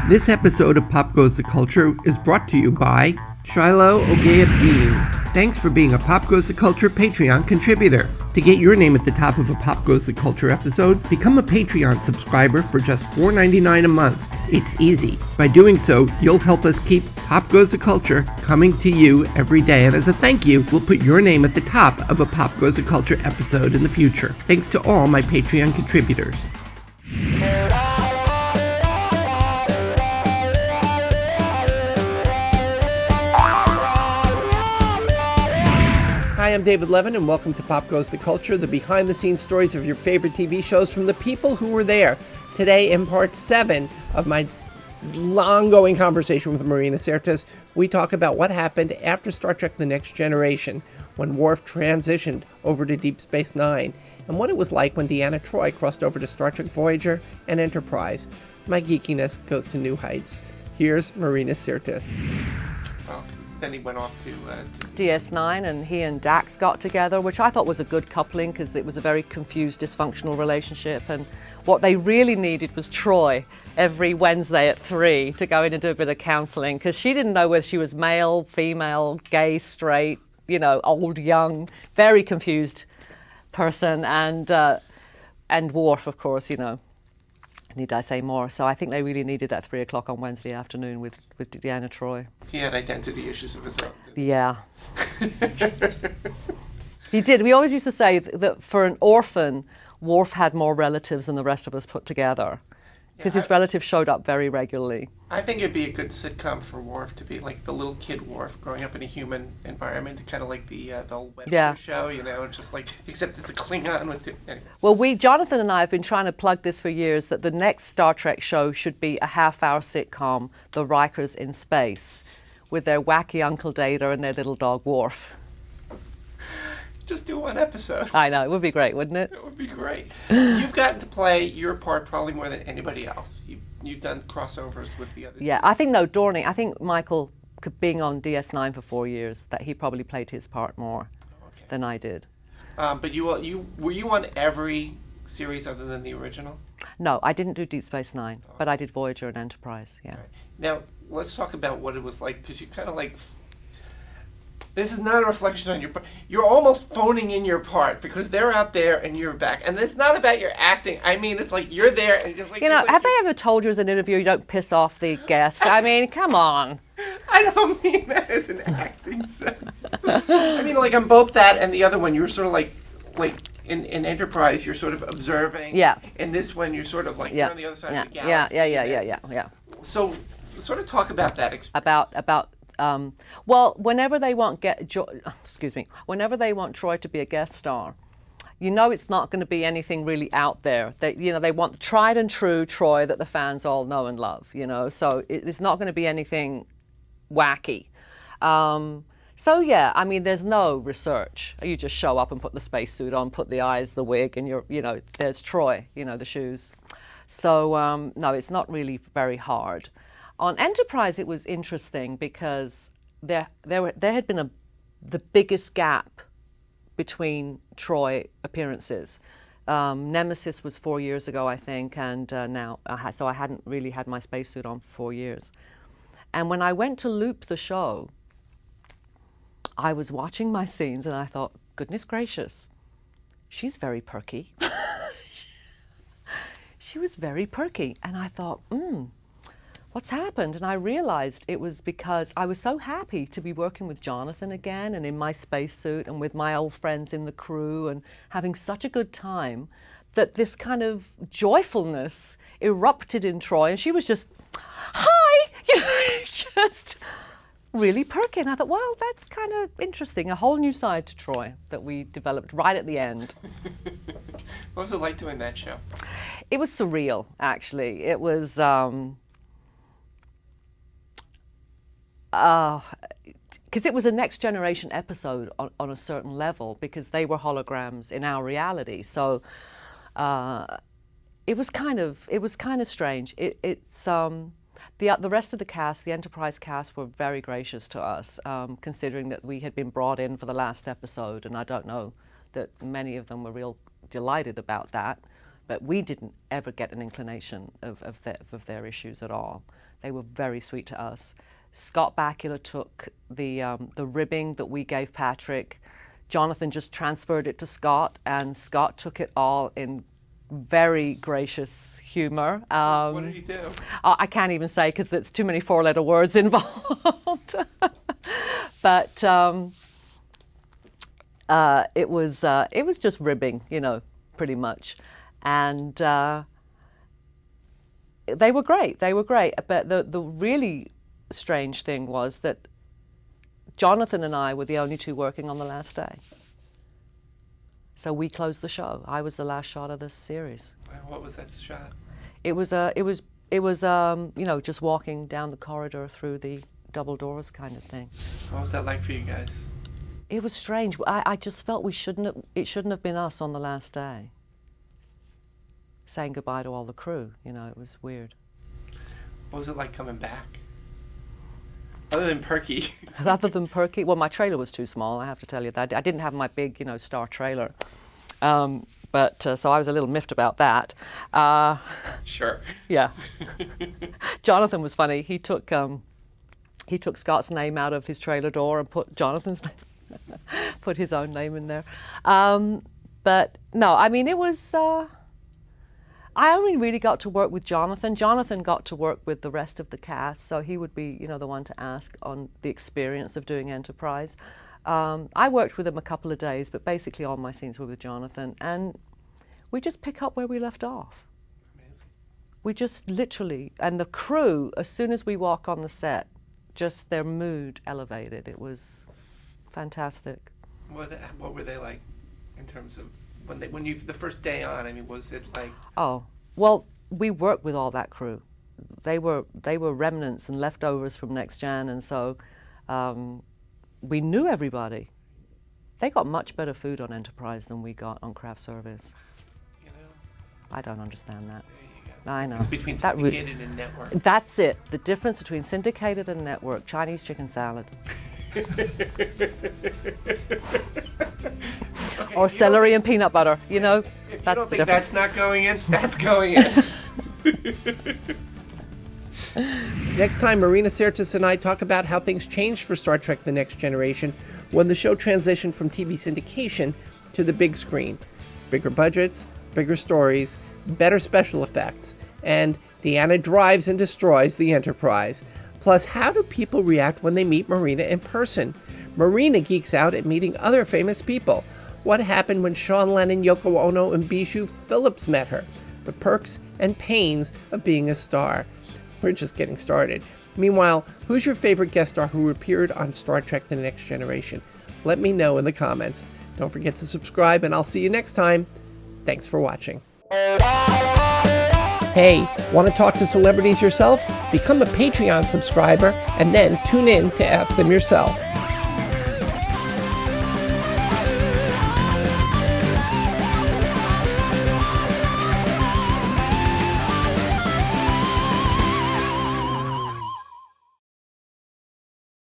This episode of Pop Goes the Culture is brought to you by Shiloh Ogayapine. Thanks for being a Pop Goes the Culture Patreon contributor. To get your name at the top of a Pop Goes the Culture episode, become a Patreon subscriber for just $4.99 a month. It's easy. By doing so, you'll help us keep Pop Goes the Culture coming to you every day. And as a thank you, we'll put your name at the top of a Pop Goes the Culture episode in the future. Thanks to all my Patreon contributors. Hi, I'm David Levin, and welcome to Pop Goes the Culture, the behind-the-scenes stories of your favorite TV shows from the people who were there. Today, in part 7 of my ongoing conversation with Marina Sirtis, we talk about what happened after Star Trek The Next Generation, when Worf transitioned over to Deep Space Nine, and what it was like when Deanna Troi crossed over to Star Trek Voyager and Enterprise. My geekiness goes to new heights. Here's Marina Sirtis. Well, then he went off to DS9, and he and Dax got together, which I thought was a good coupling because it was a very confused, dysfunctional relationship. And what they really needed was Troi every Wednesday at 3 to go in and do a bit of counseling, because she didn't know whether she was male, female, gay, straight, old, young, very confused person. And Worf, of course, need I say more? So I think they really needed that 3 o'clock on Wednesday afternoon with Deanna Troi. He had identity issues of his own. Yeah. He did. We always used to say that for an orphan, Worf had more relatives than the rest of us put together, because his relatives showed up very regularly. I think it'd be a good sitcom for Worf to be like the little kid Worf growing up in a human environment, kind of like the old Webster show, just like, except it's a Klingon with it. Anyway. Well, Jonathan and I have been trying to plug this for years, that the next Star Trek show should be a half-hour sitcom, The Rikers in Space, with their wacky Uncle Data and their little dog Worf. Just do one episode. I know, it would be great, wouldn't it? It would be great. You've gotten to play your part probably more than anybody else. You've done crossovers with the other. Yeah, I think Michael, being on DS9 for 4 years, that he probably played his part more than I did. But were you on every series other than the original? No, I didn't do Deep Space Nine, but I did Voyager and Enterprise. Yeah. Right. Now let's talk about what it was like, because you kind of like. This is not a reflection on your part. You're almost phoning in your part, because they're out there and you're back. And it's not about your acting. I mean, it's like you're there and just like... have they ever told you as an interviewer you don't piss off the guest? I mean, come on. I don't mean that as an acting sense. I mean, like on both that and the other one, you were sort of like in Enterprise, you're sort of observing. Yeah. In this one, you're sort of like you're on the other side of the galaxy. Yeah. So, sort of talk about that experience. Whenever they want whenever they want Troi to be a guest star, it's not going to be anything really out there. They want the tried and true Troi that the fans all know and love. So it's not going to be anything wacky. There's no research. You just show up and put the spacesuit on, put the eyes, the wig, and there's Troi. The shoes. So no, it's not really very hard. On Enterprise, it was interesting because there had been the biggest gap between Troi appearances. Nemesis was 4 years ago, I think, and so I hadn't really had my spacesuit on for 4 years. And when I went to loop the show, I was watching my scenes and I thought, goodness gracious, she's very perky. She was very perky, and I thought, what's happened? And I realized it was because I was so happy to be working with Jonathan again and in my spacesuit and with my old friends in the crew and having such a good time, that this kind of joyfulness erupted in Troi, and she was just, hi, just really perky. And I thought, well, that's kind of interesting, a whole new side to Troi that we developed right at the end. What was it like doing that show? It was surreal, actually. It was... because it was a Next Generation episode on a certain level, because they were holograms in our reality. So it was kind of strange. The rest of the cast, the Enterprise cast, were very gracious to us, considering that we had been brought in for the last episode, and I don't know that many of them were real delighted about that. But we didn't ever get an inclination of their issues at all. They were very sweet to us. Scott Bakula took the ribbing that we gave Patrick. Jonathan just transferred it to Scott, and Scott took it all in very gracious humor. What did he do? I can't even say because there's too many four-letter words involved. But it was just ribbing, you know, pretty much. And they were great. They were great. But the really strange thing was that Jonathan and I were the only two working on the last day. So we closed the show. I was the last shot of this series. What was that shot? It was you know, just walking down the corridor through the double doors kind of thing. What was that like for you guys? It was strange. I just felt it shouldn't have been us on the last day, saying goodbye to all the crew. You know, it was weird. What was it like coming back? Other than perky. Other than perky, well, my trailer was too small. I have to tell you that. I didn't have my big, you know, star trailer, but so I was a little miffed about that. Sure. Yeah. Jonathan was funny. He took Scott's name out of his trailer door and put Jonathan's name, put his own name in there. But no, I mean, it was. I only really got to work with Jonathan. Jonathan got to work with the rest of the cast, so he would be, you know, the one to ask on the experience of doing Enterprise. I worked with him a couple of days, but basically all my scenes were with Jonathan, and we just pick up where we left off. Amazing. We just literally, and the crew, as soon as we walk on the set, just their mood elevated. It was fantastic. What were they like in terms of when you the first day on? I mean, was it like? Oh, well, we worked with all that crew. They were remnants and leftovers from Next Gen, and so we knew everybody. They got much better food on Enterprise than we got on craft service. You know. I don't understand that. There you go. I know. It's between syndicated and network. That's it. The difference between syndicated and network. Chinese chicken salad. Okay, Or celery and peanut butter, you know? If That's you don't the think difference. that's not going in, that's going in. Next time, Marina Sirtis and I talk about how things changed for Star Trek The Next Generation when the show transitioned from TV syndication to the big screen. Bigger budgets, bigger stories, better special effects, and Deanna drives and destroys the Enterprise. Plus, how do people react when they meet Marina in person? Marina geeks out at meeting other famous people. What happened when Sean Lennon, Yoko Ono, and Bijou Phillips met her? The perks and pains of being a star. We're just getting started. Meanwhile, who's your favorite guest star who appeared on Star Trek The Next Generation? Let me know in the comments. Don't forget to subscribe, and I'll see you next time. Thanks for watching. Hey, want to talk to celebrities yourself? Become a Patreon subscriber and then tune in to Ask Them Yourself.